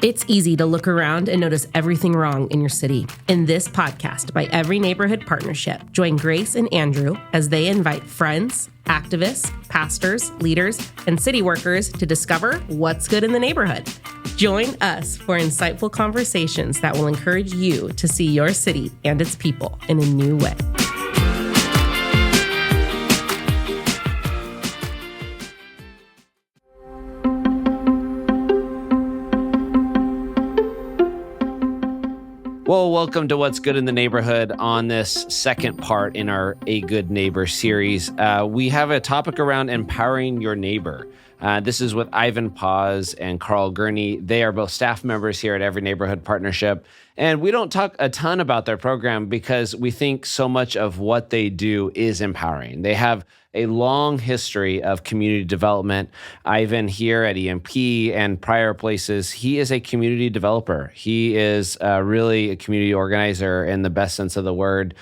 It's easy to look around and notice everything wrong in your city. In this podcast by Every Neighborhood Partnership, join Grace and Andrew as they invite friends, activists, pastors, leaders, and city workers to discover what's good in the neighborhood. Join us for insightful conversations that will encourage you to see your city and its people in a new way. Well, welcome to What's Good in the Neighborhood on this second part in our A Good Neighbor series. We have a topic around empowering your neighbor. This is with Ivan Paz and Karl Gurney. They are both staff members here at Every Neighborhood Partnership. And we don't talk a ton about their program because we think so much of what they do is empowering. They have a long history of community development. Ivan here at EMP and prior places, he is a community developer. He is really a community organizer in the best sense of the word.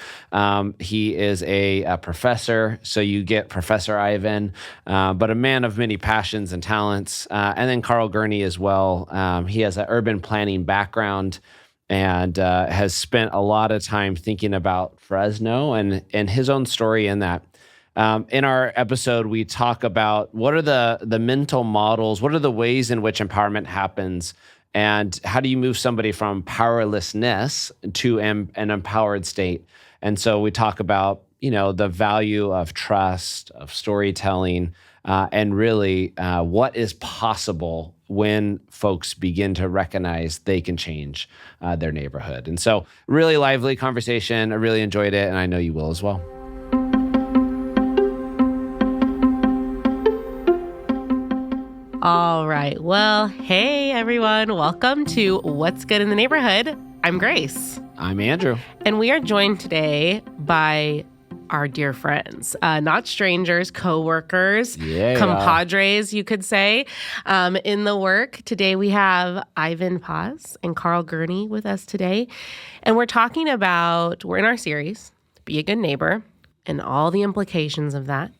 He is a professor, so you get Professor Ivan, but a man of many passions and talents. And then Karl Gurney as well. He has an urban planning background and has spent a lot of time thinking about Fresno and his own story in that. In our episode, we talk about what are the mental models, what are the ways in which empowerment happens, and how do you move somebody from powerlessness to an empowered state. And so we talk about, the value of trust, of storytelling, and really what is possible when folks begin to recognize they can change their neighborhood. And so really lively conversation. I really enjoyed it, and I know you will as well. All right. Well, hey, everyone. Welcome to What's Good in the Neighborhood. I'm Grace. I'm Andrew. And we are joined today by our dear friends, not strangers, co-workers, compadres, you could say, in the work. Today we have Ivan Paz and Karl Gurney with us today. And we're talking about, we're in our series, Be a Good Neighbor, and all the implications of that,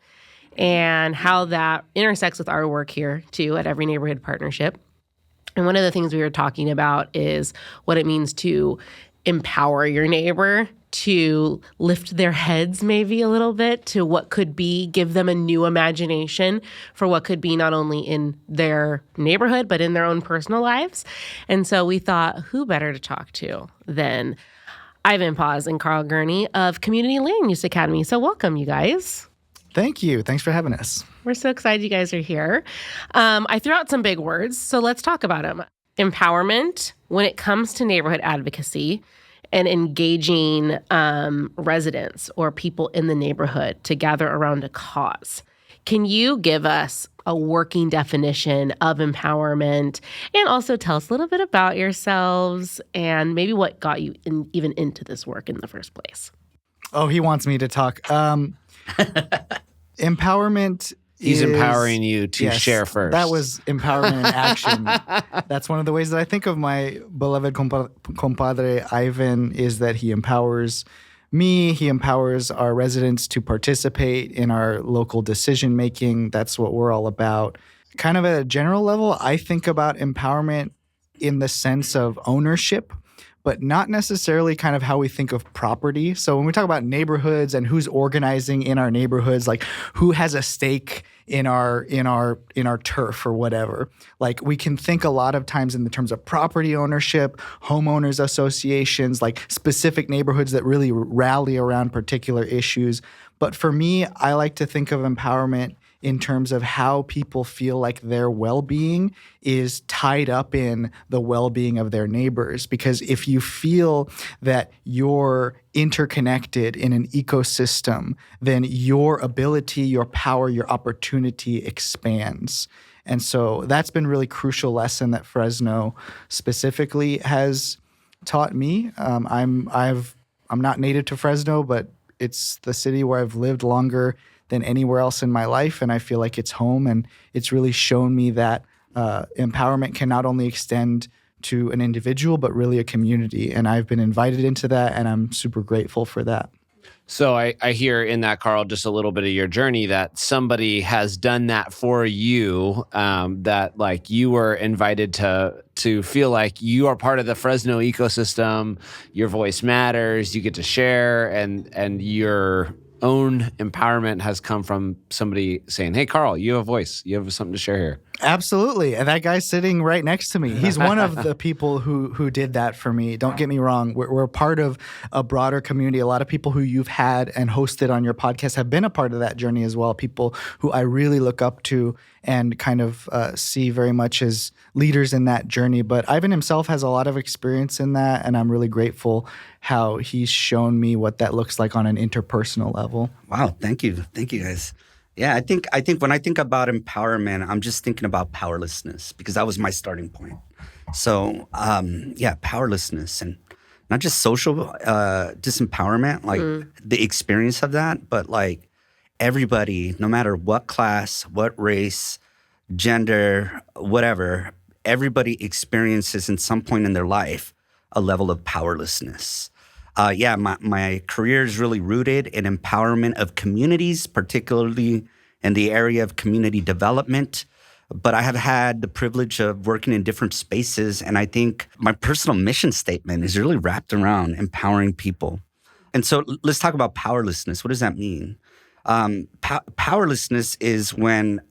and how that intersects with our work here, too, at Every Neighborhood Partnership. And one of the things we were talking about is what it means to empower your neighbor, to lift their heads maybe a little bit to what could be, give them a new imagination for what could be not only in their neighborhood, but in their own personal lives. And so we thought, who better to talk to than Ivan Paz and Karl Gurney of Community Land Use Academy. So welcome, you guys. Thank you. Thanks for having us. We're so excited you guys are here. I threw out some big words, so let's talk about them. Empowerment when it comes to neighborhood advocacy and engaging residents or people in the neighborhood to gather around a cause. Can you give us a working definition of empowerment and also tell us a little bit about yourselves and maybe what got you even into this work in the first place? Oh, he wants me to talk. Empowerment He's empowering you to share first. That was empowerment in action. That's one of the ways that I think of my beloved compadre Ivan, is that he empowers me. He empowers our residents to participate in our local decision making. That's what we're all about. Kind of at a general level, I think about empowerment in the sense of ownership, but not necessarily kind of how we think of property. So when we talk about neighborhoods and who's organizing in our neighborhoods, like who has a stake in our turf or whatever, like we can think a lot of times in the terms of property ownership, homeowners associations, like specific neighborhoods that really rally around particular issues. But for me, I like to think of empowerment in terms of how people feel like their well-being is tied up in the well-being of their neighbors. Because if you feel that you're interconnected in an ecosystem, then your ability, your power, your opportunity expands. And so that's been a really crucial lesson that Fresno specifically has taught me. I'm not native to Fresno, but it's the city where I've lived longer than anywhere else in my life, and I feel like it's home. And it's really shown me that empowerment can not only extend to an individual, but really a community. And I've been invited into that, and I'm super grateful for that. So I hear in that, Karl, just a little bit of your journey that somebody has done that for you, that like you were invited to feel like you are part of the Fresno ecosystem, your voice matters, you get to share, and your own empowerment has come from somebody saying, hey, Karl, you have a voice. You have something to share here. Absolutely. And that guy's sitting right next to me. He's one of the people who did that for me. Don't get me wrong. We're part of a broader community. A lot of people who you've had and hosted on your podcast have been a part of that journey as well. People who I really look up to and kind of see very much as leaders in that journey. But Ivan himself has a lot of experience in that, and I'm really grateful how he's shown me what that looks like on an interpersonal level. Wow, thank you guys. Yeah, I think when I think about empowerment, I'm just thinking about powerlessness because that was my starting point. So powerlessness, and not just social disempowerment, like the experience of that, but like everybody, no matter what class, what race, gender, whatever, everybody experiences in some point in their life a level of powerlessness. My career is really rooted in empowerment of communities, particularly in the area of community development. But I have had the privilege of working in different spaces, and I think my personal mission statement is really wrapped around empowering people. And so let's talk about powerlessness. What does that mean? Powerlessness is when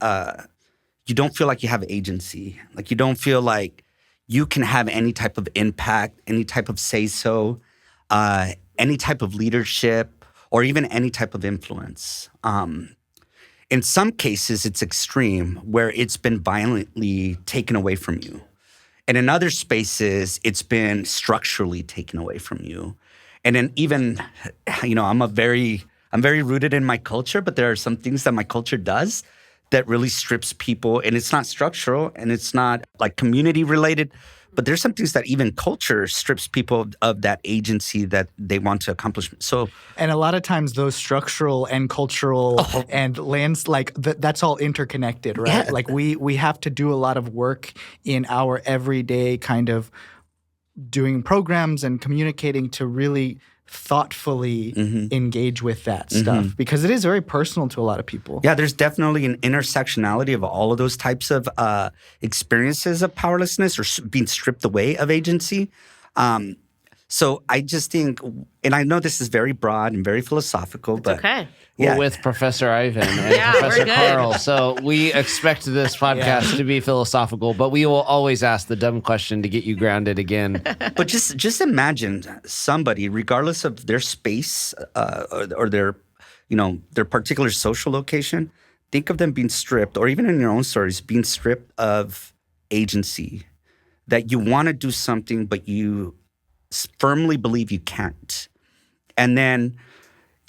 you don't feel like you have agency, like you don't feel like you can have any type of impact, any type of say-so, any type of leadership, or even any type of influence. In some cases, it's extreme, where it's been violently taken away from you. And in other spaces, it's been structurally taken away from you. And then even, I'm very rooted in my culture, but there are some things that my culture does that really strips people. And it's not structural, and it's not like community related. But there's some things that even culture strips people of that agency that they want to accomplish. And a lot of times those structural and cultural and lands, like that's all interconnected, right? Yeah. Like we have to do a lot of work in our everyday kind of doing programs and communicating to really thoughtfully engage with that stuff, because it is very personal to a lot of people. Yeah, there's definitely an intersectionality of all of those types of experiences of powerlessness or being stripped away of agency. So I just think, and I know this is very broad and very philosophical, but okay. We're with Professor Ivan and Professor Karl, so we expect this podcast to be philosophical, but we will always ask the dumb question to get you grounded again. But just imagine somebody, regardless of their space or their particular social location, think of them being stripped, or even in your own stories, being stripped of agency, that you want to do something, but you firmly believe you can't. And then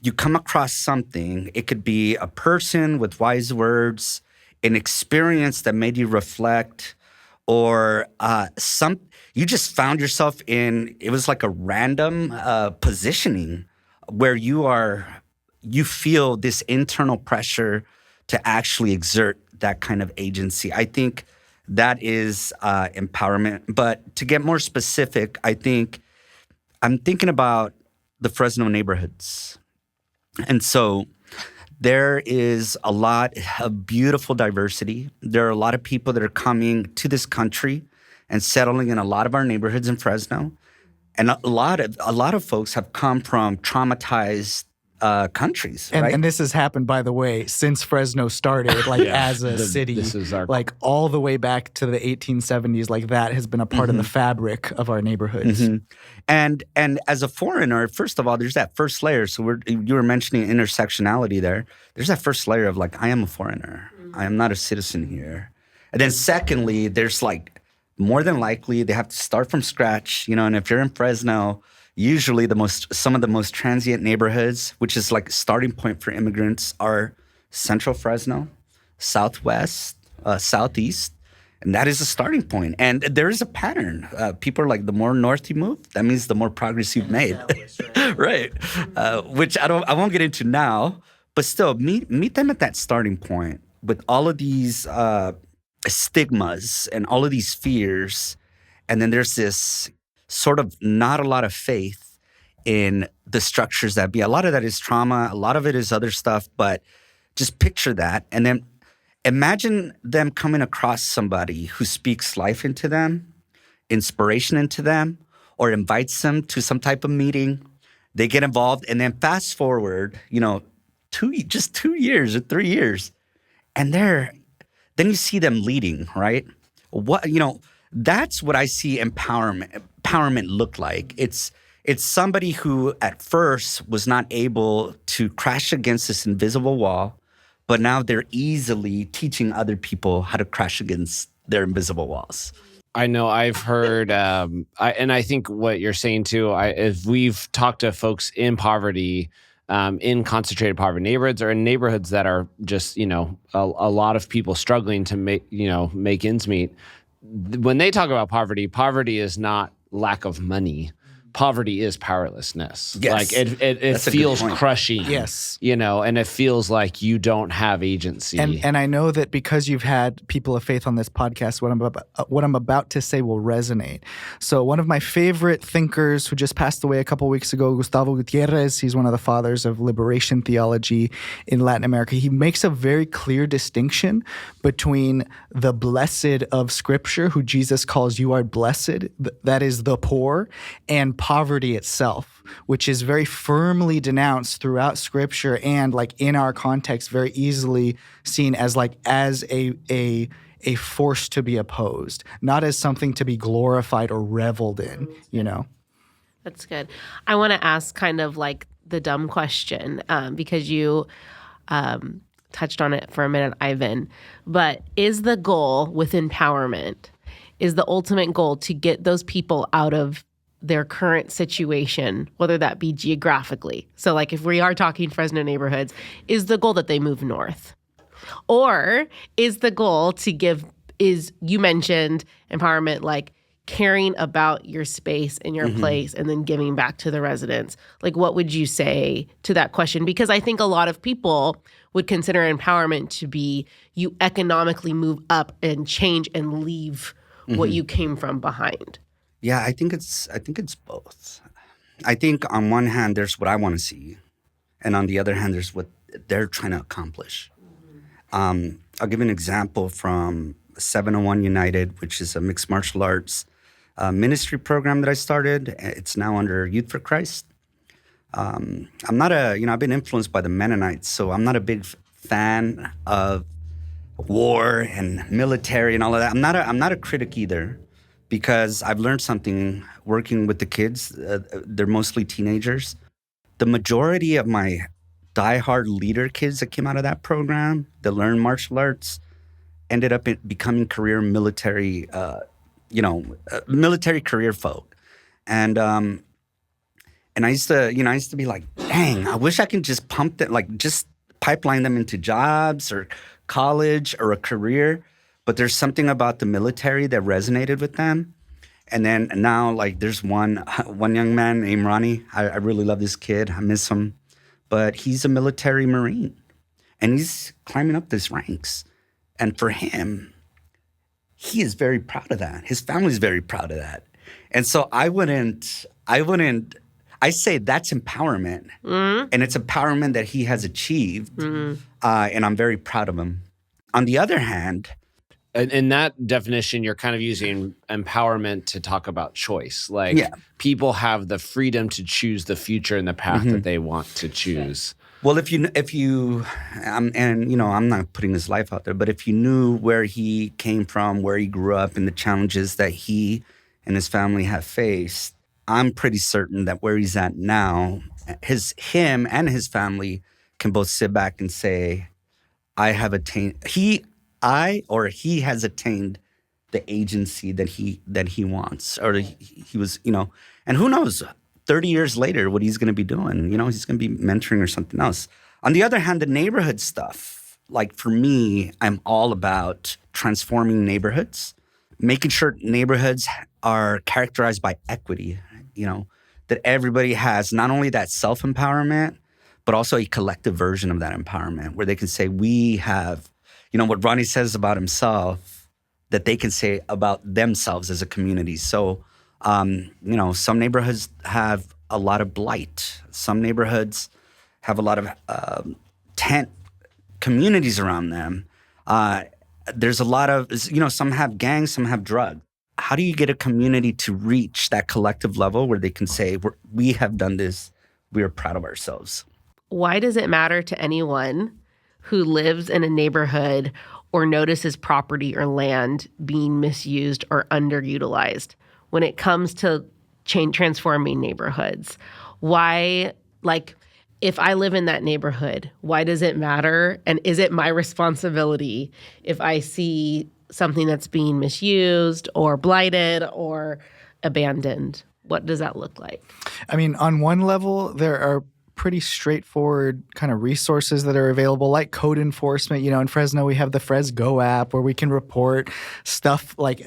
you come across something. It could be a person with wise words, an experience that made you reflect, or you just found yourself in, it was like a random positioning where you feel this internal pressure to actually exert that kind of agency. I think that is empowerment. But to get more specific, I'm thinking about the Fresno neighborhoods. And so there is a lot of beautiful diversity. There are a lot of people that are coming to this country and settling in a lot of our neighborhoods in Fresno. And a lot of folks have come from traumatized countries, right? And this has happened, by the way, since Fresno started, as a city, this is our all the way back to the 1870s, like that has been a part of the fabric of our neighborhoods. And as a foreigner, first of all, there's that first layer. So you were mentioning intersectionality there. There's that first layer of like, I am a foreigner. I am not a citizen here. And then secondly, there's like, more than likely, they have to start from scratch, and if you're in Fresno, usually some of the most transient neighborhoods, which is like a starting point for immigrants, are Central Fresno, Southwest, Southeast, and that is a starting point. And there is a pattern. People are like, the more north you move, that means the more progress you've made, right? Which I won't get into now, but still, meet them at that starting point with all of these stigmas and all of these fears, and then there's this sort of not a lot of faith in the structures that be. A lot of that is trauma. A lot of it is other stuff. But just picture that. And then imagine them coming across somebody who speaks life into them, inspiration into them, or invites them to some type of meeting. They get involved. And then fast forward, 2 years or 3 years. And then you see them leading, right? That's what I see empowerment look like. It's somebody who at first was not able to crash against this invisible wall, but now they're easily teaching other people how to crash against their invisible walls. I know I've heard, and I think what you're saying too, if we've talked to folks in poverty, in concentrated poverty neighborhoods or in neighborhoods that are just, a lot of people struggling to make ends meet. When they talk about poverty is not lack of money. Poverty is powerlessness. Yes. Like it feels crushing. Yes. And it feels like you don't have agency. And I know that because you've had people of faith on this podcast, what I'm about to say will resonate. So one of my favorite thinkers who just passed away a couple weeks ago, Gustavo Gutierrez, he's one of the fathers of liberation theology in Latin America. He makes a very clear distinction between the blessed of Scripture, who Jesus calls you are blessed, that is the poor, and poverty itself, which is very firmly denounced throughout Scripture and like in our context very easily seen as a force to be opposed, not as something to be glorified or reveled in, That's good. I want to ask kind of like the dumb question because you touched on it for a minute, Ivan, but is the goal with empowerment, is the ultimate goal to get those people out of their current situation, whether that be geographically? So like if we are talking Fresno neighborhoods, is the goal that they move north? Or is the goal you mentioned empowerment, like caring about your space and your place and then giving back to the residents? Like what would you say to that question? Because I think a lot of people would consider empowerment to be you economically move up and change and leave what you came from behind. Yeah, I think it's both. I think on one hand, there's what I want to see. And on the other hand, there's what they're trying to accomplish. I'll give you an example from 701 United, which is a mixed martial arts ministry program that I started. It's now under Youth for Christ. I'm not I've been influenced by the Mennonites, so I'm not a big fan of war and military and all of that. I'm not a critic either, because I've learned something working with the kids. They're mostly teenagers. The majority of my diehard leader kids that came out of that program that learned martial arts ended up becoming career military, military career folk. And I used to be like, dang, I wish I could just pump them, like just pipeline them into jobs or college or a career. But there's something about the military that resonated with them. And then now, like, there's one young man named Ronnie. I really love this kid. I miss him. But he's a military Marine. And he's climbing up these ranks. And for him, he is very proud of that. His family's very proud of that. And so I say that's empowerment. And it's empowerment that he has achieved. And I'm very proud of him. On the other hand, in that definition, you're kind of using empowerment to talk about choice. Like people have the freedom to choose the future and the path that they want to choose. Well, I'm not putting his life out there, but if you knew where he came from, where he grew up, and the challenges that he and his family have faced, I'm pretty certain that where he's at now, him and his family can both sit back and say, he has attained the agency that he wants, or he was, and who knows, 30 years later, what he's going to be doing, he's going to be mentoring or something else. On the other hand, the neighborhood stuff, like for me, I'm all about transforming neighborhoods, making sure neighborhoods are characterized by equity, that everybody has not only that self-empowerment, but also a collective version of that empowerment where they can say, we have, what Ronnie says about himself, that they can say about themselves as a community. So, some neighborhoods have a lot of blight. Some neighborhoods have a lot of tent communities around them. There's a lot of, some have gangs, some have drugs. How do you get a community to reach that collective level where they can say, we have done this, we are proud of ourselves? Why does it matter to anyone who lives in a neighborhood or notices property or land being misused or underutilized when it comes to transforming neighborhoods? Why, if I live in that neighborhood, why does it matter? And is it my responsibility if I see something that's being misused or blighted or abandoned? What does that look like? I mean, on one level, there are pretty straightforward kind of resources that are available, like code enforcement. In Fresno, we have the Fresgo app where we can report stuff like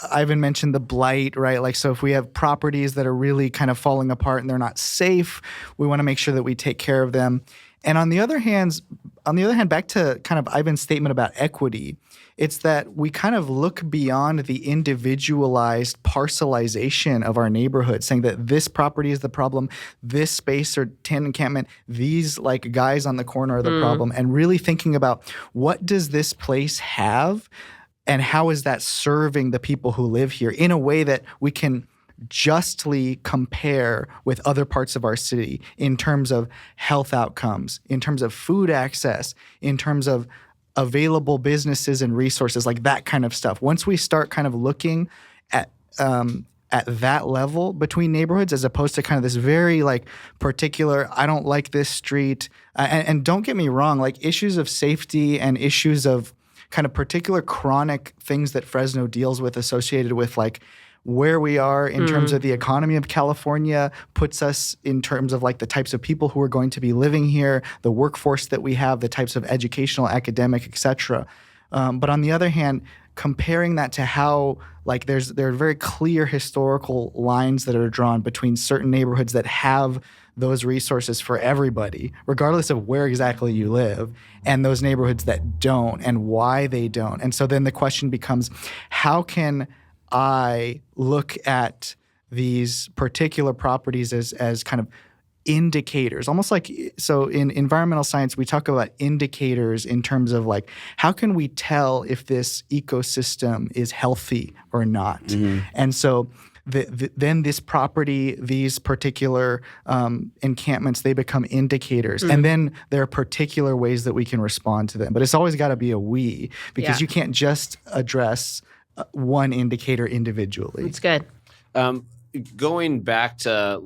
Ivan mentioned the blight, right? So if we have properties that are really kind of falling apart and they're not safe, we want to make sure that we take care of them. And on the other hand, back to kind of Ivan's statement about equity, it's that we kind of look beyond the individualized parcelization of our neighborhood, saying that this property is the problem, this space or tent encampment, these guys on the corner are the problem, and really thinking about what does this place have and how is that serving the people who live here in a way that we can justly compare with other parts of our city in terms of health outcomes, in terms of food access, in terms of available businesses and resources, like that kind of stuff. Once we start kind of looking at that level between neighborhoods, as opposed to kind of this very particular, I don't like this street. And don't get me wrong, issues of safety and issues of kind of particular chronic things that Fresno deals with associated with where we are in terms of the economy of California puts us in terms of the types of people who are going to be living here, the workforce that we have, the types of educational, academic, et cetera. But on the other hand, comparing that to how there are very clear historical lines that are drawn between certain neighborhoods that have those resources for everybody, regardless of where exactly you live, and those neighborhoods that don't, and why they don't. And so then the question becomes, how can I look at these particular properties as kind of indicators, almost so in environmental science, we talk about indicators in terms of how can we tell if this ecosystem is healthy or not? And so then this property, these particular encampments, they become indicators. And then there are particular ways that we can respond to them. But it's always got to be a we, because you can't just address one indicator individually. It's good. Going back to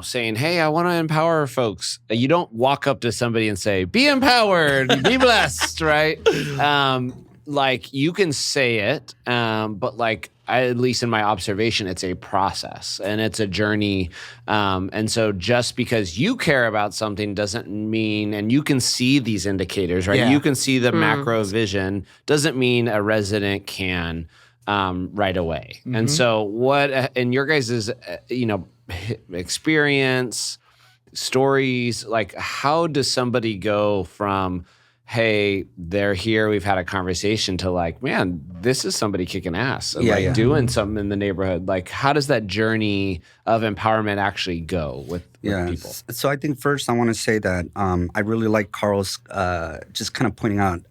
saying, hey, I want to empower folks. You don't walk up to somebody and say, be empowered, be blessed, right? You can say it, but at least in my observation, it's a process and it's a journey. And so just because you care about something doesn't mean, and you can see these indicators, right? Yeah. You can see the macro vision, doesn't mean a resident can right away. And so what, in your guys' experience, stories, how does somebody go from, hey, they're here, we've had a conversation, to man, this is somebody kicking ass and doing something in the neighborhood? How does that journey of empowerment actually go with people? So I think first I want to say that I really like Karl's just kind of pointing out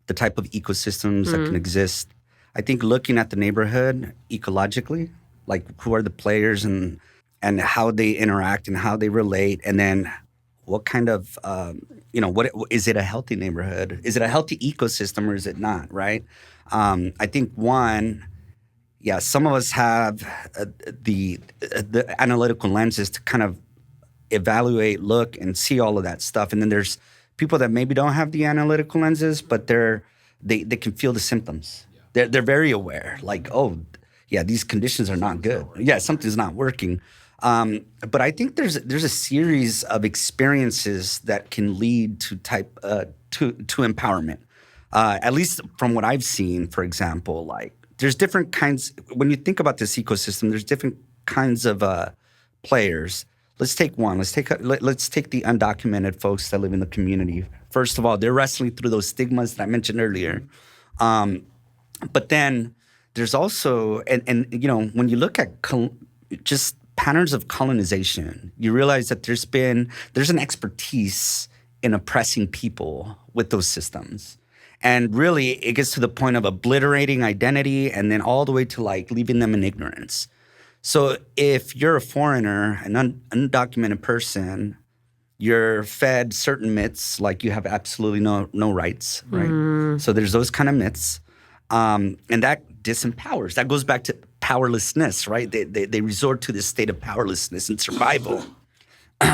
the type of ecosystems that can exist. I think looking at the neighborhood ecologically, who are the players and how they interact and how they relate, and then what kind of, what is it a healthy neighborhood? Is it a healthy ecosystem or is it not, right? I think some of us have the analytical lenses to kind of evaluate, look, and see all of that stuff. And then there's people that maybe don't have the analytical lenses, but they can feel the symptoms. Yeah. They're very aware, these conditions are not good. Yeah, something's not working. But I think there's a series of experiences that can lead to to empowerment. At least from what I've seen, for example, there's different kinds. When you think about this ecosystem, there's different kinds of players. Let's take one. Let's take the undocumented folks that live in the community. First of all, they're wrestling through those stigmas that I mentioned earlier. But then there's also, and when you look at just patterns of colonization. You realize that there's an expertise in oppressing people with those systems. And really, it gets to the point of obliterating identity and then all the way to like leaving them in ignorance. So if you're a foreigner, an undocumented person, you're fed certain myths, like you have absolutely no rights, right? So there's those kind of myths. And that disempowers. That goes back to powerlessness, right? They resort to this state of powerlessness and survival,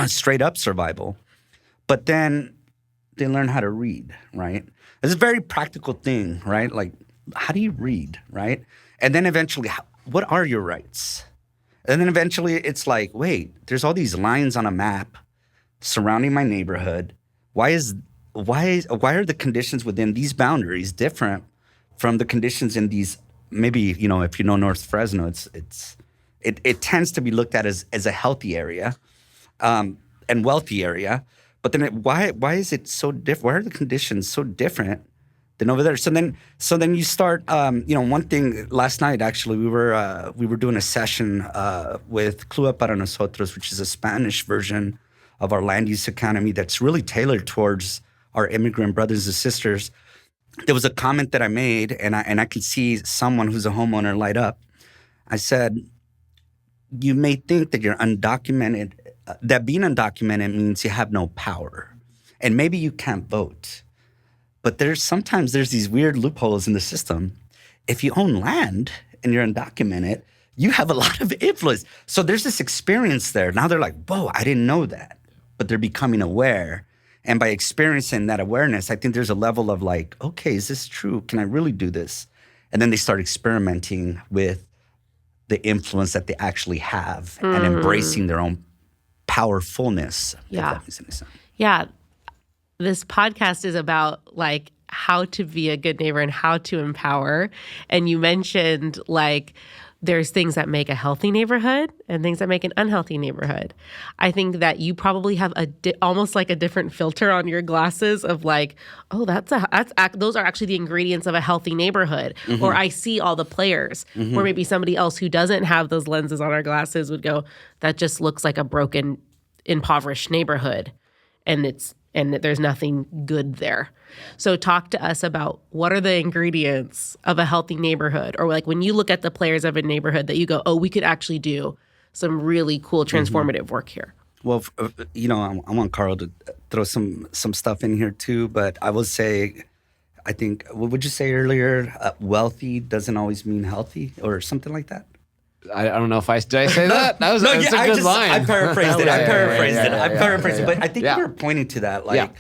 straight up survival. But then they learn how to read, right? It's a very practical thing, right? Like, how do you read, right? And then eventually, what are your rights? And then eventually it's like, wait, there's all these lines on a map surrounding my neighborhood. Why are the conditions within these boundaries different from the conditions in these? Maybe, if you know North Fresno, it tends to be looked at as a healthy area and wealthy area. But then why is it so different? Why are the conditions so different than over there? So then you start. One thing last night actually we were doing a session with CLUA para nosotros, which is a Spanish version of our land use economy that's really tailored towards our immigrant brothers and sisters. There was a comment that I made, and I could see someone who's a homeowner light up. I said, "You may think that you're undocumented." That being undocumented means you have no power. And maybe you can't vote. But sometimes there's these weird loopholes in the system. If you own land and you're undocumented, you have a lot of influence. So there's this experience there. Now they're like, whoa, I didn't know that. But they're becoming aware. And by experiencing that awareness, I think there's a level of like, okay, is this true? Can I really do this? And then they start experimenting with the influence that they actually have and embracing their own powerfulness. Yeah. Yeah. This podcast is about like how to be a good neighbor and how to empower. And you mentioned like there's things that make a healthy neighborhood and things that make an unhealthy neighborhood. I think that you probably have almost like a different filter on your glasses of like, oh, those are actually the ingredients of a healthy neighborhood. Mm-hmm. Or I see all the players. Mm-hmm. Or maybe somebody else who doesn't have those lenses on our glasses would go, that just looks like a broken, impoverished neighborhood. And there's nothing good there. So talk to us about what are the ingredients of a healthy neighborhood, or like when you look at the players of a neighborhood that you go, oh, we could actually do some really cool transformative work here. Well, I want Karl to throw some stuff in here too, but I will say, I think, what would you say earlier? Wealthy doesn't always mean healthy or something like that? I don't know if did I say that? That was a good line. I paraphrased it. I paraphrased it. But I think you were pointing to that. Like,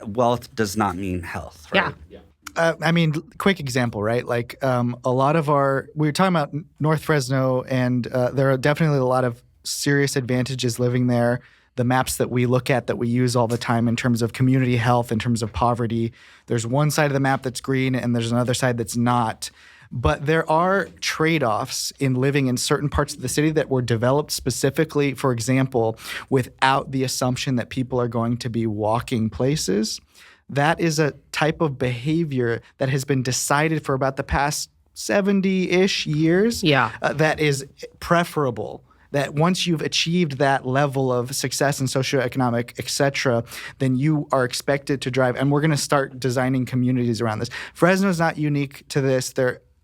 wealth does not mean health, right? Yeah. Quick example, right? Like a lot of we were talking about North Fresno, and there are definitely a lot of serious advantages living there. The maps that we look at, that we use all the time in terms of community health, in terms of poverty, there's one side of the map that's green and there's another side that's not. But there are trade-offs in living in certain parts of the city that were developed specifically, for example, without the assumption that people are going to be walking places. That is a type of behavior that has been decided for about the past 70-ish years. That is preferable. That once you've achieved that level of success in socioeconomic, et cetera, then you are expected to drive. And we're going to start designing communities around this. Fresno is not unique to this.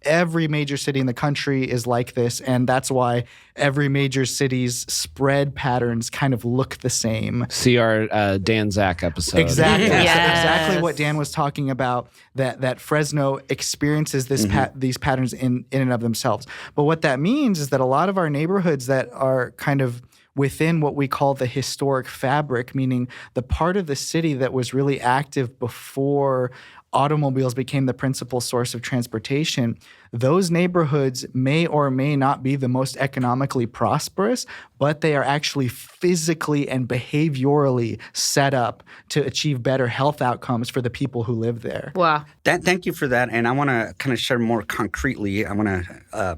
Every major city in the country is like this, and that's why every major city's spread patterns kind of look the same. See our Dan Zach episode. Exactly. Yes. Exactly what Dan was talking about, that Fresno experiences these patterns in and of themselves. But what that means is that a lot of our neighborhoods that are kind of within what we call the historic fabric, meaning the part of the city that was really active before automobiles became the principal source of transportation, those neighborhoods may or may not be the most economically prosperous, but they are actually physically and behaviorally set up to achieve better health outcomes for the people who live there. Wow. Thank you for that. And I want to kind of share more concretely. I want to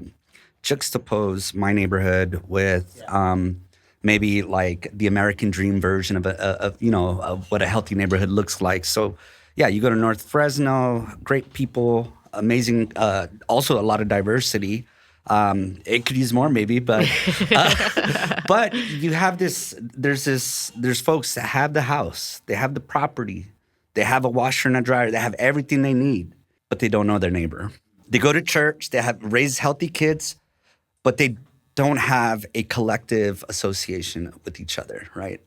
juxtapose my neighborhood with maybe like the American dream version of what a healthy neighborhood looks like. So yeah, you go to North Fresno, great people, amazing, also a lot of diversity. It could use more maybe, but but you have there's folks that have the house, they have the property, they have a washer and a dryer, they have everything they need, but they don't know their neighbor. They go to church, they have raised healthy kids, but they don't have a collective association with each other, right?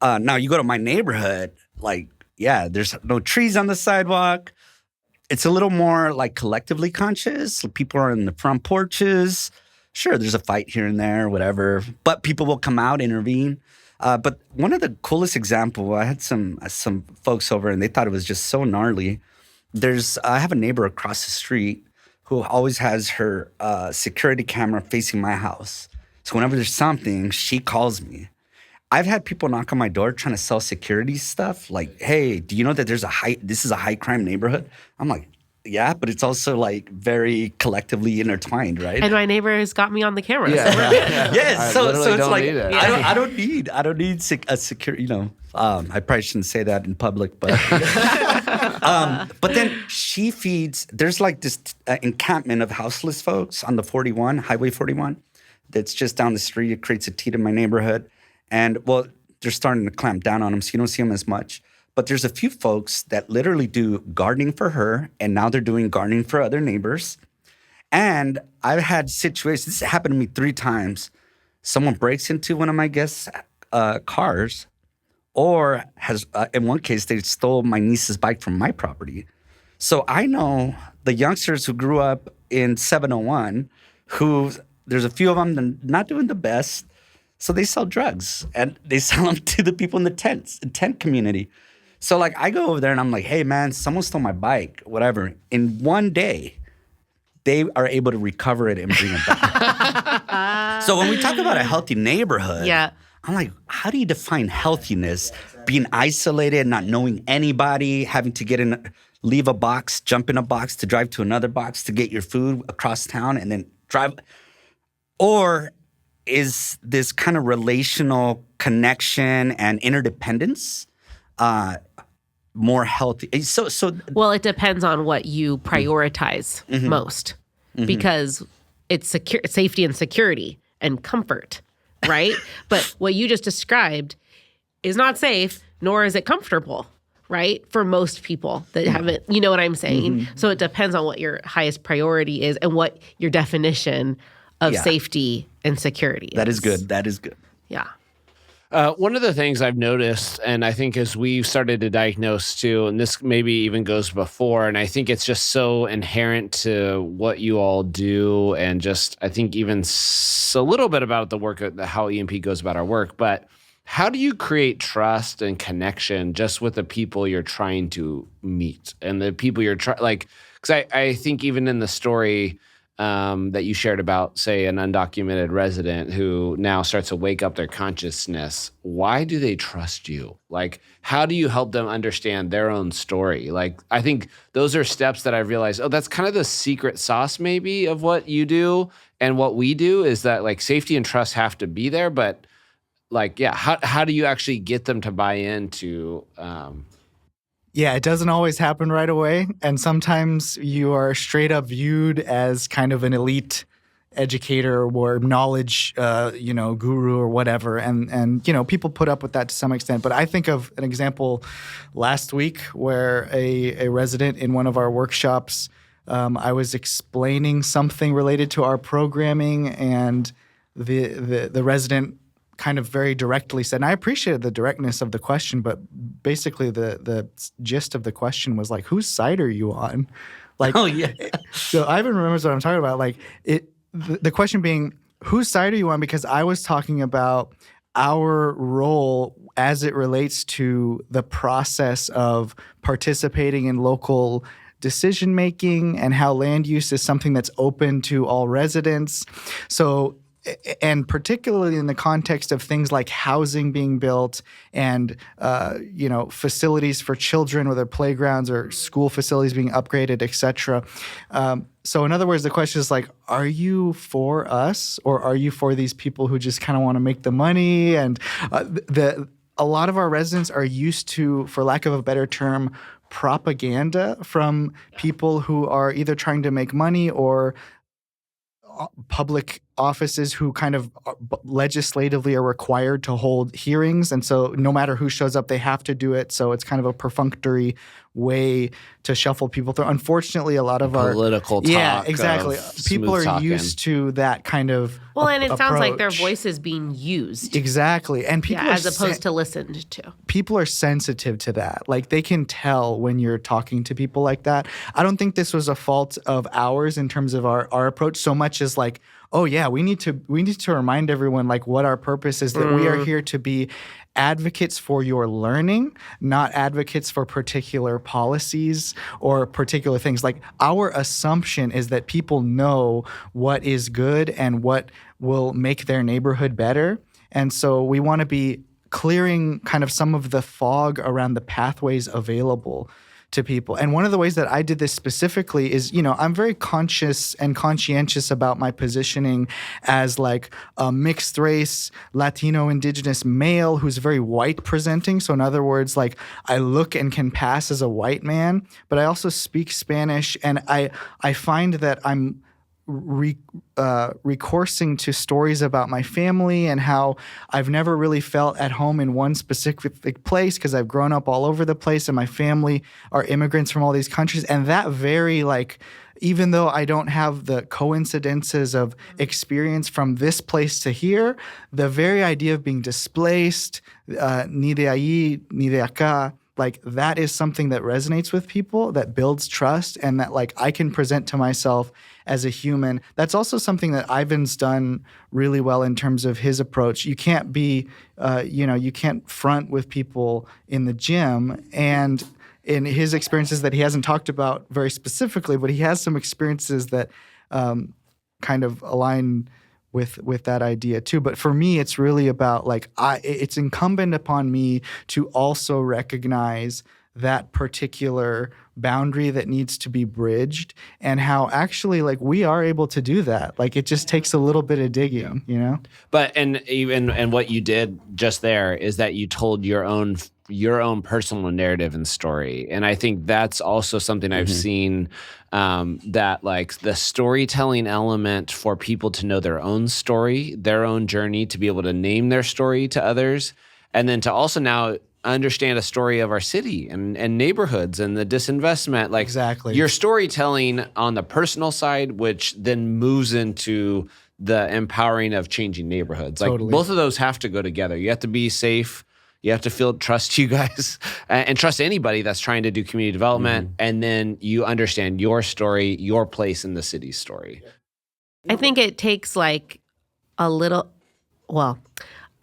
Now you go to my neighborhood, like, yeah, there's no trees on the sidewalk. It's a little more like collectively conscious. People are in the front porches. Sure, there's a fight here and there, whatever. But people will come out, intervene. But one of the coolest example, I had some folks over and they thought it was just so gnarly. I have a neighbor across the street who always has her security camera facing my house. So whenever there's something, she calls me. I've had people knock on my door trying to sell security stuff. Like, hey, do you know that this is a high crime neighborhood? I'm like, yeah, but it's also like very collectively intertwined, right? And my neighbor has got me on the camera. Yes, so it's like I don't need a security. I probably shouldn't say that in public, but but then she feeds. There's like this encampment of houseless folks on the Highway 41, that's just down the street. It creates a teat in my neighborhood. And, well, they're starting to clamp down on them, so you don't see them as much. But there's a few folks that literally do gardening for her, and now they're doing gardening for other neighbors. And I've had situations, this happened to me 3 times. Someone breaks into one of my guests' cars, or in one case, they stole my niece's bike from my property. So I know the youngsters who grew up in 701, there's a few of them that are not doing the best. So they sell drugs, and they sell them to the people in the tent community. So like I go over there and I'm like, hey man, someone stole my bike, whatever. In one day, they are able to recover it and bring it back. So when we talk about a healthy neighborhood, I'm like, how do you define healthiness? Being isolated, not knowing anybody, having to leave a box, jump in a box to drive to another box to get your food across town and then drive, or is this kind of relational connection and interdependence more healthy? Well, it depends on what you prioritize most, because it's safety and security and comfort, right? But what you just described is not safe, nor is it comfortable, right? For most people that haven't, you know what I'm saying? So it depends on what your highest priority is and what your definition of safety and security is. That is good. Yeah. One of the things I've noticed, and I think as we've started to diagnose too, and this maybe even goes before, and I think it's just so inherent to what you all do, and just I think even a little bit about the work, how EMP goes about our work, but how do you create trust and connection just with the people you're trying to meet and the people you're because I think even in the story that you shared about, say, an undocumented resident who now starts to wake up their consciousness, why do they trust you? Like, how do you help them understand their own story? Like, I think those are steps that I realized, that's kind of the secret sauce maybe of what you do and what we do, is that like safety and trust have to be there, but like, how do you actually get them to buy into it doesn't always happen right away. And sometimes you are straight up viewed as kind of an elite educator or knowledge, guru or whatever. And people put up with that to some extent. But I think of an example last week where a resident in one of our workshops, I was explaining something related to our programming, and the resident kind of very directly said, and I appreciated the directness of the question, but basically the gist of the question was like, whose side are you on? Like, oh yeah. So Ivan remembers what I'm talking about. Like the question being, whose side are you on? Because I was talking about our role as it relates to the process of participating in local decision making and how land use is something that's open to all residents. So, and particularly in the context of things like housing being built and, facilities for children, whether playgrounds or school facilities being upgraded, et cetera. So in other words, the question is like, are you for us or are you for these people who just kind of want to make the money? And a lot of our residents are used to, for lack of a better term, propaganda from people who are either trying to make money or public offices who kind of legislatively are required to hold hearings. And so no matter who shows up, they have to do it. So it's kind of a perfunctory way to shuffle people through. Unfortunately, a lot of our political talk. Yeah, exactly. People are talking. used to that kind of and it approach. sounds like their voice is being used. Exactly. And people as opposed to listened to. People are sensitive to that. Like they can tell when you're talking to people like that. I don't think this was a fault of ours in terms of our approach so much as like, oh yeah, we need to remind everyone like what our purpose is, that we are here to be advocates for your learning, not advocates for particular policies or particular things. Like our assumption is that people know what is good and what will make their neighborhood better. And so we want to be clearing kind of some of the fog around the pathways available to people. And one of the ways that I did this specifically is, I'm very conscious and conscientious about my positioning as like a mixed race, Latino, indigenous male who's very white presenting. So in other words, like I look and can pass as a white man, but I also speak Spanish, and I find that I'm recoursing to stories about my family and how I've never really felt at home in one specific place because I've grown up all over the place and my family are immigrants from all these countries. And that very even though I don't have the coincidences of experience from this place to here, the very idea of being displaced, ni de allí, ni de acá, like that is something that resonates with people, that builds trust, and that like I can present to myself as a human. That's also something that Ivan's done really well in terms of his approach. You can't be, you can't front with people in the gym. And in his experiences that he hasn't talked about very specifically, but he has some experiences that kind of align with that idea too. But for me, it's really about it's incumbent upon me to also recognize that particular boundary that needs to be bridged, and how actually we are able to do that. It just takes a little bit of digging, But and what you did just there is that you told your own personal narrative and story. And I think that's also something I've seen, that the storytelling element for people to know their own story, their own journey, to be able to name their story to others, and then to also now understand a story of our city and neighborhoods and the disinvestment. Exactly. Your storytelling on the personal side, which then moves into the empowering of changing neighborhoods. Totally. Both of those have to go together. You have to be safe. You have to trust you guys and trust anybody that's trying to do community development. And then you understand your story, your place in the city's story. I think it takes a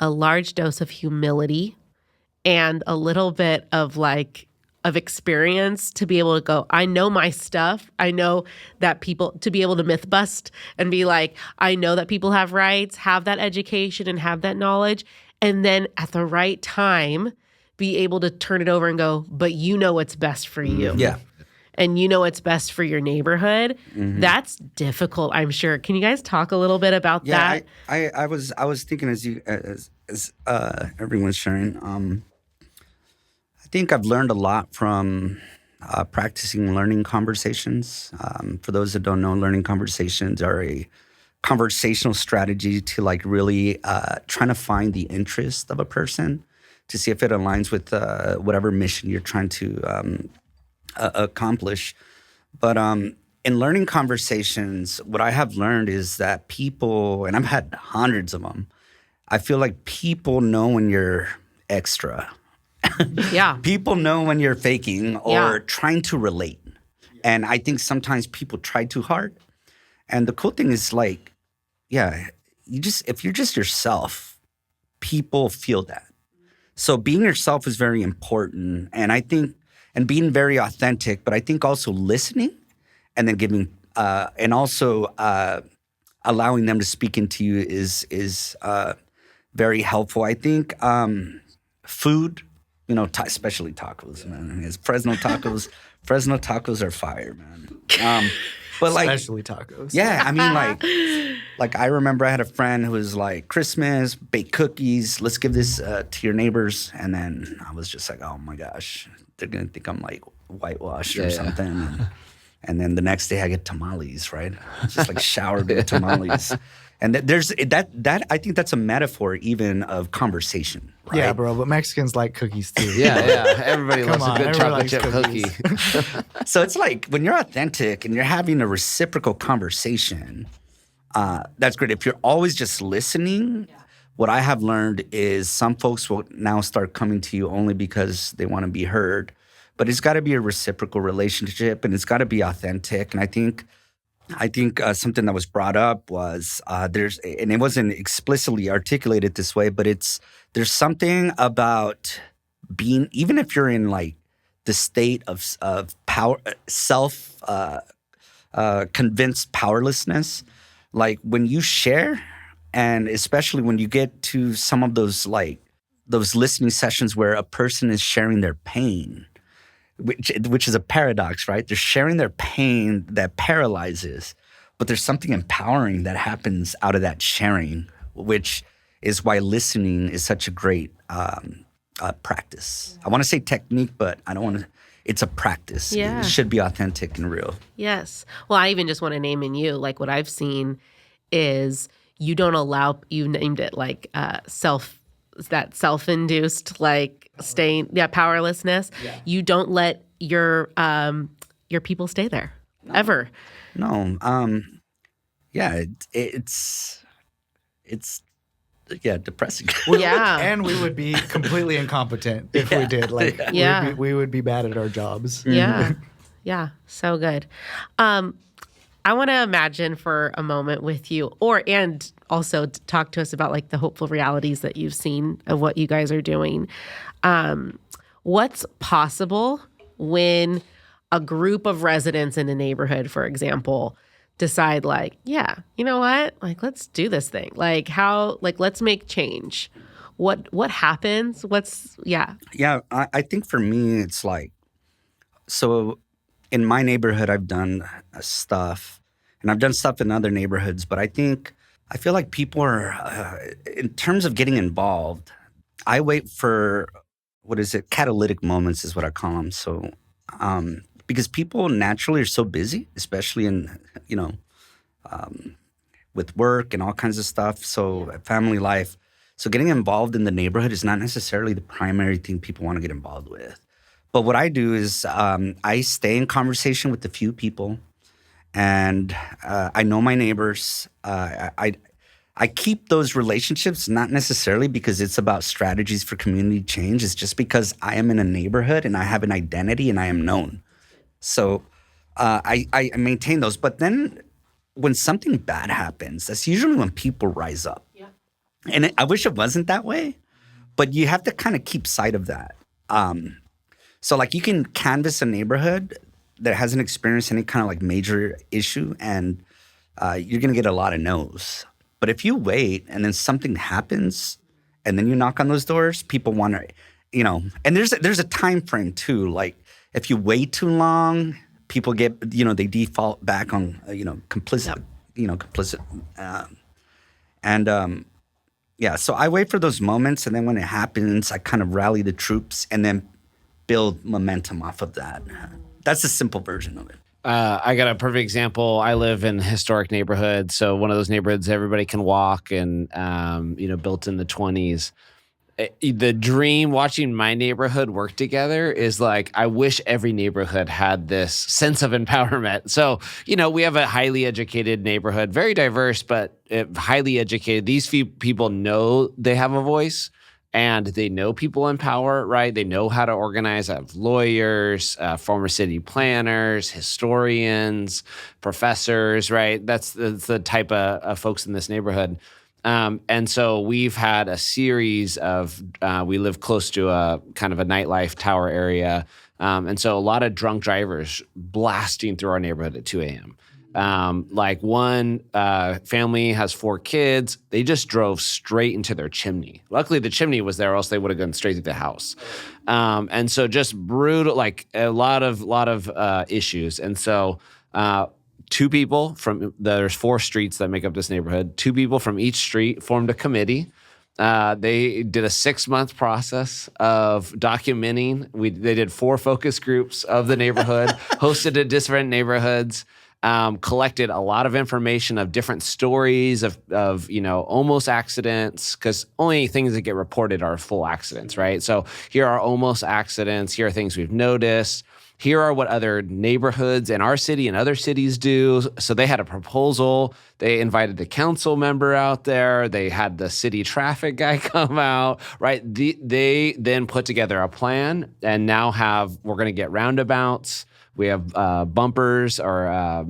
large dose of humility and a little bit of experience to be able to go, I know my stuff. I know that people, to be able to myth bust and be I know that people have rights, have that education and have that knowledge. And then at the right time, be able to turn it over and go, but you know what's best for you. Yeah. And you know what's best for your neighborhood. That's difficult, I'm sure. Can you guys talk a little bit about that? I was thinking as everyone's sharing, I think I've learned a lot from practicing learning conversations. For those that don't know, learning conversations are a conversational strategy to really trying to find the interest of a person to see if it aligns with whatever mission you're trying to accomplish. But in learning conversations, what I have learned is that people, and I've had hundreds of them, I feel like people know when you're extra. Yeah. People know when you're faking or trying to relate. And I think sometimes people try too hard. And the cool thing is if you're just yourself, people feel that. So being yourself is very important. And I think, and being very authentic, but I think also listening and then giving, and also allowing them to speak into you is very helpful. I think food, especially tacos, man. It's Fresno tacos are fire, man. But especially tacos. Yeah, I mean, I remember I had a friend who was Christmas, bake cookies, let's give this to your neighbors. And then I was just oh my gosh, they're going to think I'm whitewashed or something. And then the next day I get tamales, right? Just like showered with tamales. And there's that I think that's a metaphor even of conversation, right? Yeah, bro, but Mexicans like cookies too. Yeah. Everybody loves a good chocolate chip cookies. cookie. So it's like when you're authentic and you're having a reciprocal conversation, that's great. If you're always just listening, what I have learned is some folks will now start coming to you only because they want to be heard. But it's got to be a reciprocal relationship, and it's got to be authentic. And I think something that was brought up was and it wasn't explicitly articulated this way, but there's something about being, even if you're in like the state of power, convinced powerlessness, like when you share, and especially when you get to some of those listening sessions where a person is sharing their pain, which is a paradox, right? They're sharing their pain that paralyzes, but there's something empowering that happens out of that sharing, which is why listening is such a great practice. I want to say technique, but I don't want to. It's a practice. Yeah. It should be authentic and real. Yes. Well, I even just want to name in you, like what I've seen is you don't allow, you named it like self-induced, like powerlessness. Yeah. You don't let your people stay there ever. No. It's depressing. And we would be completely incompetent if we did. Like, we would be bad at our jobs. Yeah. Yeah. So good. I want to imagine for a moment with you, and also talk to us about like the hopeful realities that you've seen of what you guys are doing. What's possible when a group of residents in a neighborhood, for example, decide like, yeah, you know what? Like, let's do this thing. Like let's make change. What happens? Yeah, I think for me, it's like, so in my neighborhood, I've done stuff, and I've done stuff in other neighborhoods, but I feel like people are, in terms of getting involved, I wait for, catalytic moments is what I call them. So, because people naturally are so busy, especially in, with work and all kinds of stuff. So family life. So getting involved in the neighborhood is not necessarily the primary thing people want to get involved with. But what I do is I stay in conversation with a few people, and I know my neighbors. I keep those relationships, not necessarily because it's about strategies for community change. It's just because I am in a neighborhood and I have an identity and I am known. So I maintain those. But then when something bad happens, that's usually when people rise up. Yeah. And I wish it wasn't that way, but you have to kind of keep sight of that. So like you can canvass a neighborhood that hasn't experienced any kind of like major issue, and you're going to get a lot of no's. But if you wait and then something happens and then you knock on those doors, people want to, and there's a time frame too. Like if you wait too long, people get, they default back on, complicit, so I wait for those moments, and then when it happens, I kind of rally the troops and then build momentum off of that. That's the simple version of it. I got a perfect example. I live in a historic neighborhood, so one of those neighborhoods everybody can walk, and built in the 20s. The dream watching my neighborhood work together is like, I wish every neighborhood had this sense of empowerment. So, we have a highly educated neighborhood, very diverse, but highly educated. These few people know they have a voice, and they know people in power, right? They know how to organize. I have lawyers, former city planners, historians, professors, right? That's the type of folks in this neighborhood. And so we've had a series of, we live close to a kind of a nightlife tower area. And so a lot of drunk drivers blasting through our neighborhood at 2 a.m. Like one family has 4 kids. They just drove straight into their chimney. Luckily, the chimney was there, or else they would have gone straight through the house. And so just brutal, like a lot of issues. And so 2 people there's 4 streets that make up this neighborhood. 2 people from each street formed a committee. They did a 6-month process of documenting. They did 4 focus groups of the neighborhood, hosted at different neighborhoods, collected a lot of information of different stories of almost accidents, because only things that get reported are full accidents, right? So here are almost accidents. Here are things we've noticed. Here are what other neighborhoods in our city and other cities do. So they had a proposal. They invited the council member out there. They had the city traffic guy come out, right? They then put together a plan, and now we're going to get roundabouts. We have bumpers or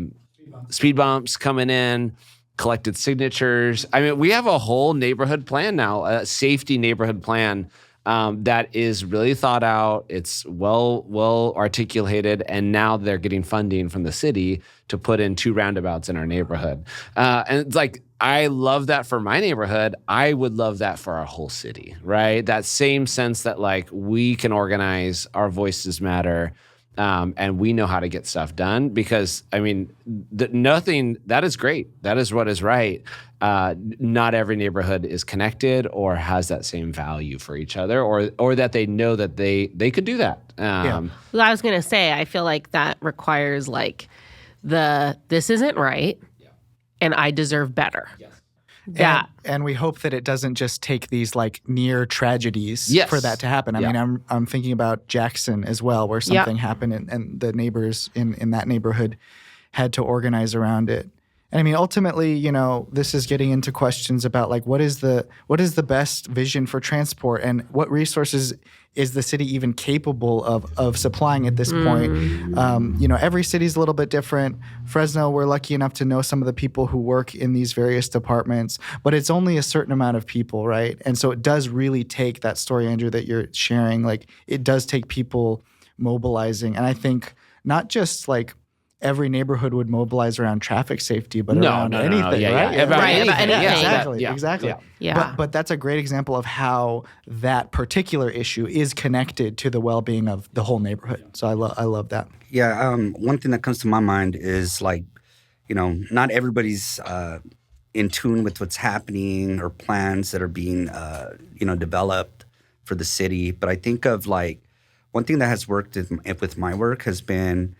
speed bumps coming in, collected signatures. I mean, we have a whole neighborhood plan now, a safety neighborhood plan that is really thought out. It's well articulated, and now they're getting funding from the city to put in 2 roundabouts in our neighborhood. And it's like, I love that for my neighborhood. I would love that for our whole city, right? That same sense that like we can organize, our voices matter, and we know how to get stuff done. Because I mean, that is great. That is what is right. Not every neighborhood is connected or has that same value for each other, or that they know that they could do that. Well, I was going to say, I feel like that requires like this isn't right, and I deserve better. Yes. And we hope that it doesn't just take these like near tragedies for that to happen. I mean, I'm thinking about Jackson as well, where something happened and the neighbors in that neighborhood had to organize around it. And I mean, ultimately, this is getting into questions about like what is the best vision for transport, and what resources is the city even capable of supplying at this point. Every city's a little bit different. Fresno, we're lucky enough to know some of the people who work in these various departments, but it's only a certain amount of people, right? And so it does really take that story, Andrew, that you're sharing. Like, it does take people mobilizing. And I think not just like every neighborhood would mobilize around traffic safety, but around anything, right? About anything. Yeah, Exactly. Yeah. But that's a great example of how that particular issue is connected to the well-being of the whole neighborhood. So I love that. Yeah. One thing that comes to my mind is like, not everybody's in tune with what's happening or plans that are being, developed for the city. But I think of like one thing that has worked with my work has been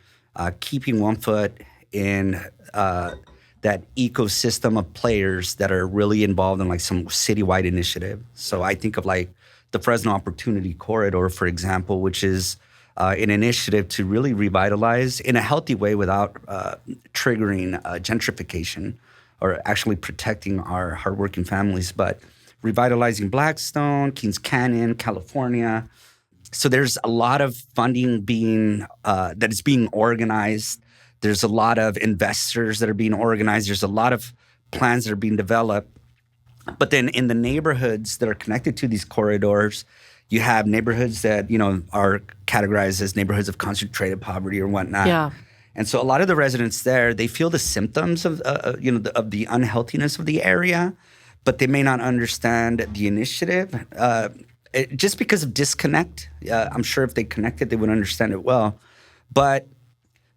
keeping one foot in that ecosystem of players that are really involved in like some citywide initiative. So I think of like the Fresno Opportunity Corridor, for example, which is an initiative to really revitalize in a healthy way without triggering gentrification or actually protecting our hardworking families, but revitalizing Blackstone, Kings Canyon, California. So there's a lot of funding that is being organized. There's a lot of investors that are being organized. There's a lot of plans that are being developed. But then in the neighborhoods that are connected to these corridors, you have neighborhoods that, are categorized as neighborhoods of concentrated poverty or whatnot. Yeah. And so a lot of the residents there, they feel the symptoms of the unhealthiness of the area, but they may not understand the initiative. Just because of disconnect. I'm sure if they connected, they would understand it well. But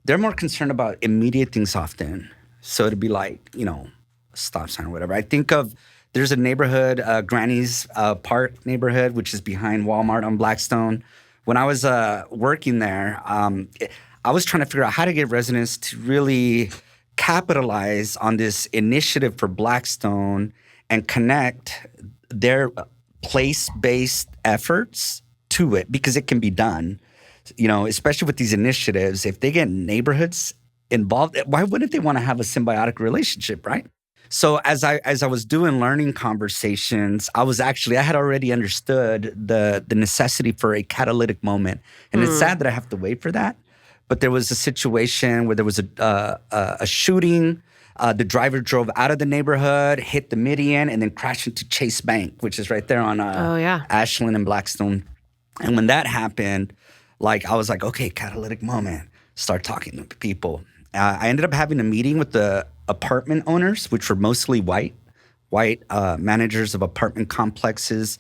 they're more concerned about immediate things often. So it'd be like, a stop sign or whatever. I think of, there's a neighborhood, Gurney's Park neighborhood, which is behind Walmart on Blackstone. When I was working there, I was trying to figure out how to get residents to really capitalize on this initiative for Blackstone and connect their place-based efforts to it, because it can be done, especially with these initiatives. If they get neighborhoods involved, why wouldn't they want to have a symbiotic relationship, right? So as I was doing learning conversations, I had already understood the necessity for a catalytic moment. And it's sad that I have to wait for that. But there was a situation where there was a shooting. The driver drove out of the neighborhood, hit the median, and then crashed into Chase Bank, which is right there on Ashland and Blackstone. And when that happened, I was like, okay, catalytic moment. Start talking to people. I ended up having a meeting with the apartment owners, which were mostly white managers of apartment complexes.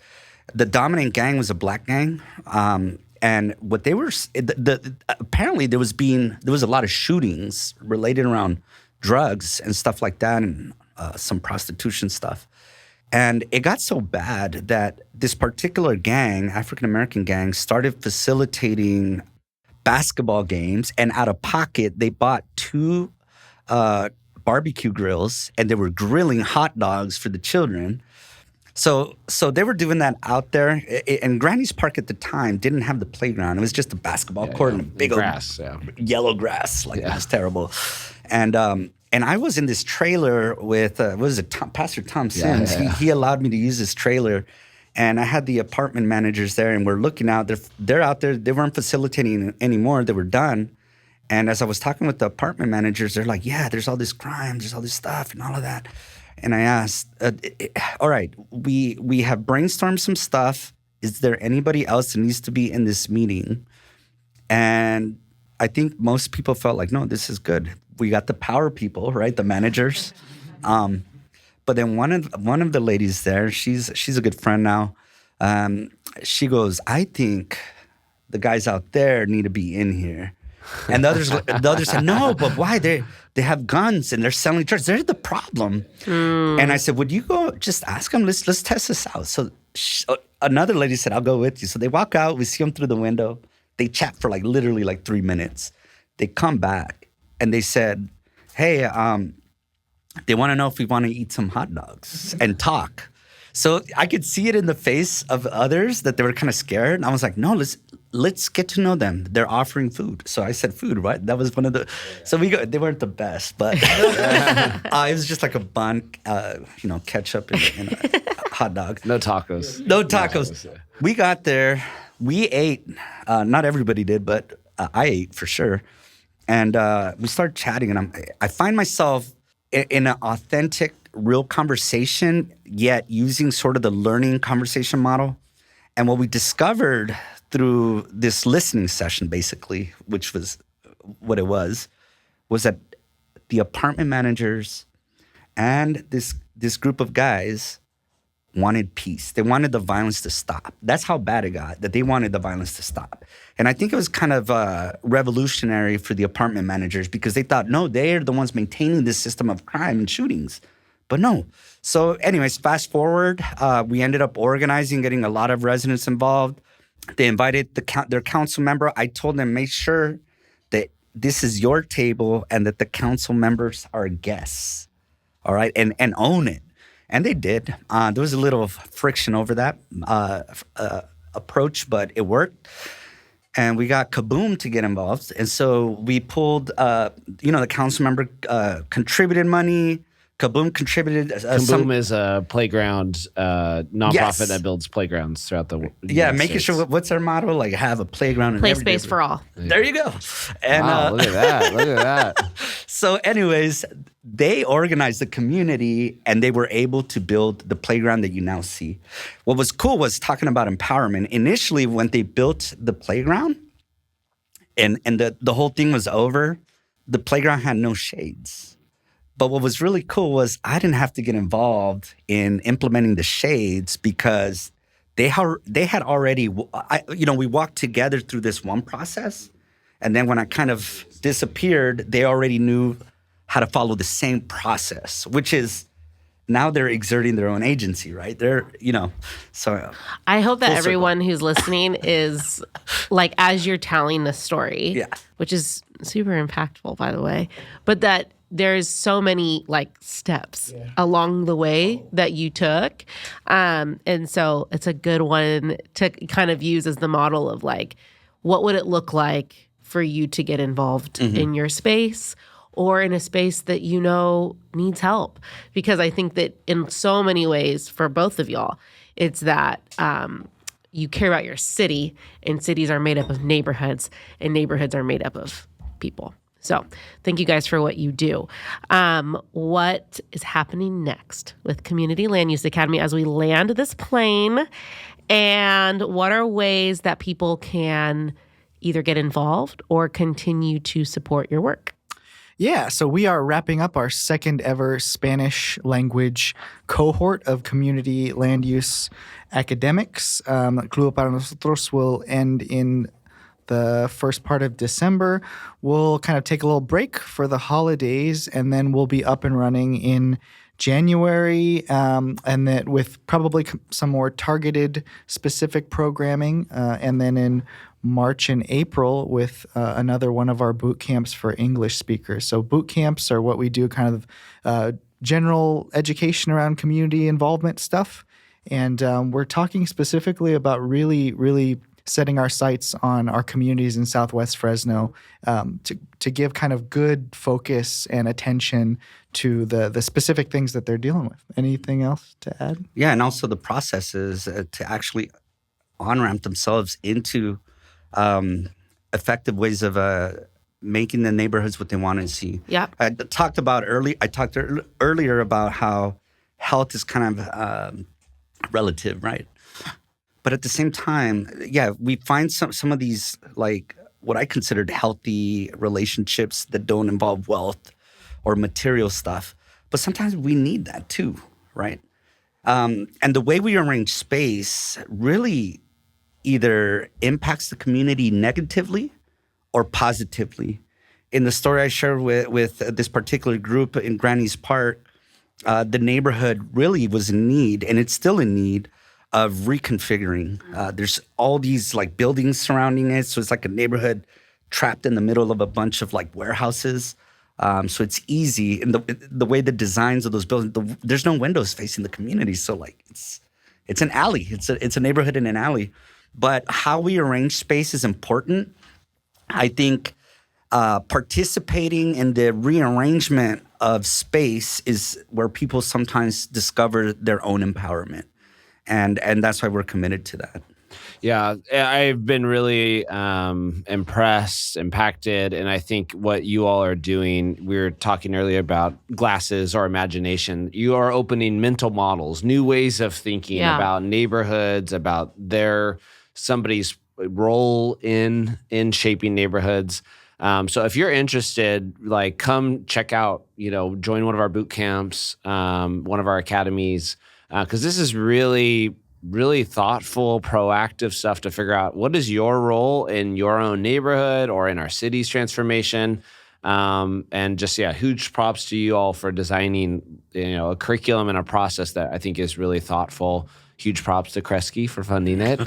The dominant gang was a black gang. And what they were, apparently there was a lot of shootings related around drugs and stuff like that, and some prostitution stuff. And it got so bad that this particular gang, African-American gang, started facilitating basketball games. And out of pocket, they bought 2 barbecue grills, and they were grilling hot dogs for the children. So they were doing that out there. And Granny's Park at the time didn't have the playground. It was just a basketball court and a big grass, old yellow grass. It was terrible. And I was in this trailer with, Pastor Tom Sims. He allowed me to use this trailer. And I had the apartment managers there, and we're looking out. They're out there. They weren't facilitating anymore. They were done. And as I was talking with the apartment managers, they're like, yeah, there's all this crime. There's all this stuff and all of that. And I asked, all right, we have brainstormed some stuff. Is there anybody else that needs to be in this meeting? And I think most people felt like, no, this is good. We got the power people, right? The managers. But then one of the ladies there, she's a good friend now. She goes, I think the guys out there need to be in here. And the others said, no, but why? They have guns and they're selling drugs. They're the problem. And I said, would you go just ask them? Let's test this out. So another lady said, I'll go with you. So they walk out. We see them through the window. They chat for literally 3 minutes. They come back and they said, hey, they want to know if we want to eat some hot dogs and talk. So I could see it in the face of others that they were kind of scared. And I was like, no, let's get to know them. They're offering food. So I said food, right? That was one of the, so they weren't the best, but it was just like a bun, ketchup and a hot dog. No tacos. No tacos. We got there. We ate. Not everybody did, but I ate for sure. And we started chatting, and I find myself in an authentic, real conversation, yet using sort of the learning conversation model. And what we discovered through this listening session, basically, which was what it was that the apartment managers and this group of guys wanted peace. They wanted the violence to stop. That's how bad it got, that they wanted the violence to stop. And I think it was kind of revolutionary for the apartment managers because they thought, no, they're the ones maintaining this system of crime and shootings. But no. So anyways, fast forward, we ended up organizing, getting a lot of residents involved. They invited their council member. I told them, make sure that this is your table and that the council members are guests, all right, and own it. And they did. There was a little friction over that approach, but it worked. And we got Kaboom to get involved. And so we pulled, the council member contributed money. Kaboom contributed. Kaboom is a playground nonprofit that builds playgrounds throughout the world. Yeah, making sure, what's our motto? Have a playground. Play space for all. There you go. And, wow, look at that. Look at that. So anyways, they organized the community and they were able to build the playground that you now see. What was cool was talking about empowerment. Initially, when they built the playground and the whole thing was over, the playground had no shades. But what was really cool was I didn't have to get involved in implementing the shades because they had already, we walked together through this one process. And then when I kind of disappeared, they already knew how to follow the same process, which is now they're exerting their own agency, right? They're, so. I hope that everyone who's listening is as you're telling the story, which is super impactful, by the way, but that there's so many steps along the way that you took. And so it's a good one to kind of use as the model of what would it look like for you to get involved in your space or in a space that needs help. Because I think that in so many ways for both of y'all, it's that you care about your city, and cities are made up of neighborhoods, and neighborhoods are made up of people. So thank you guys for what you do. What is happening next with Community Land Use Academy as we land this plane? And what are ways that people can either get involved or continue to support your work? Yeah, so we are wrapping up our second ever Spanish language cohort of Community Land Use Academics. CLUA para Nosotros will end in the first part of December. We'll kind of take a little break for the holidays, and then we'll be up and running in January, and that with probably some more targeted specific programming, and then in March and April with another one of our boot camps for English speakers. So boot camps are what we do, kind of general education around community involvement stuff. And we're talking specifically about really setting our sights on our communities in Southwest Fresno to give kind of good focus and attention to the specific things that they're dealing with. Anything else to add? Yeah, and also the processes to actually on-ramp themselves into effective ways of making the neighborhoods what they want to see. Yeah. I talked earlier about how health is kind of relative, right? But at the same time, yeah, we find some of these, like, what I considered healthy relationships that don't involve wealth or material stuff. But sometimes we need that too, right? And the way we arrange space really either impacts the community negatively or positively. In the story I shared with this particular group in Granny's Park, the neighborhood really was in need, and it's still in need, of reconfiguring. There's all these like buildings surrounding it. So it's like a neighborhood trapped in the middle of a bunch of like warehouses. So it's easy. And the way the designs of those buildings, there's no windows facing the community. So like it's an alley. It's a neighborhood in an alley. But how we arrange space is important. I think participating in the rearrangement of space is where people sometimes discover their own empowerment. And that's why we're committed to that. Yeah, I've been really impressed, impacted, and I think what you all are doing, we were talking earlier about glasses or imagination. You are opening mental models, new ways of thinking about neighborhoods, about somebody's role in shaping neighborhoods. So if you're interested, like, come check out, join one of our boot camps, one of our academies, because this is really, really thoughtful, proactive stuff to figure out what is your role in your own neighborhood or in our city's transformation. And just, huge props to you all for designing, a curriculum and a process that I think is really thoughtful. Huge props to Kresge for funding it.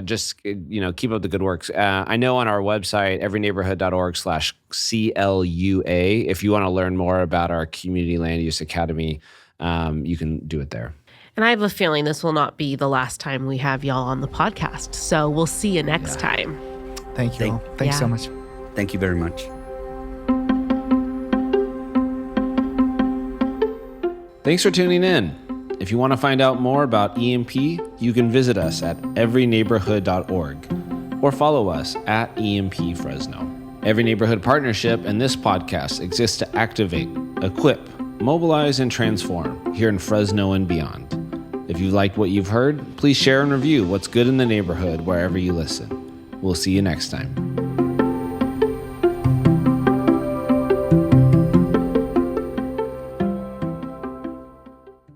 Just keep up the good works. I know on our website, everyneighborhood.org/CLUA, if you want to learn more about our Community Land Use Academy, you can do it there. And I have a feeling this will not be the last time we have y'all on the podcast. So we'll see you next time. Thank you all. Thanks so much. Thank you very much. Thanks for tuning in. If you want to find out more about EMP, you can visit us at everyneighborhood.org or follow us at EMP Fresno. Every Neighborhood Partnership and this podcast exists to activate, equip, mobilize, and transform here in Fresno and beyond. If you liked what you've heard, please share and review what's good in the neighborhood wherever you listen. We'll see you next time.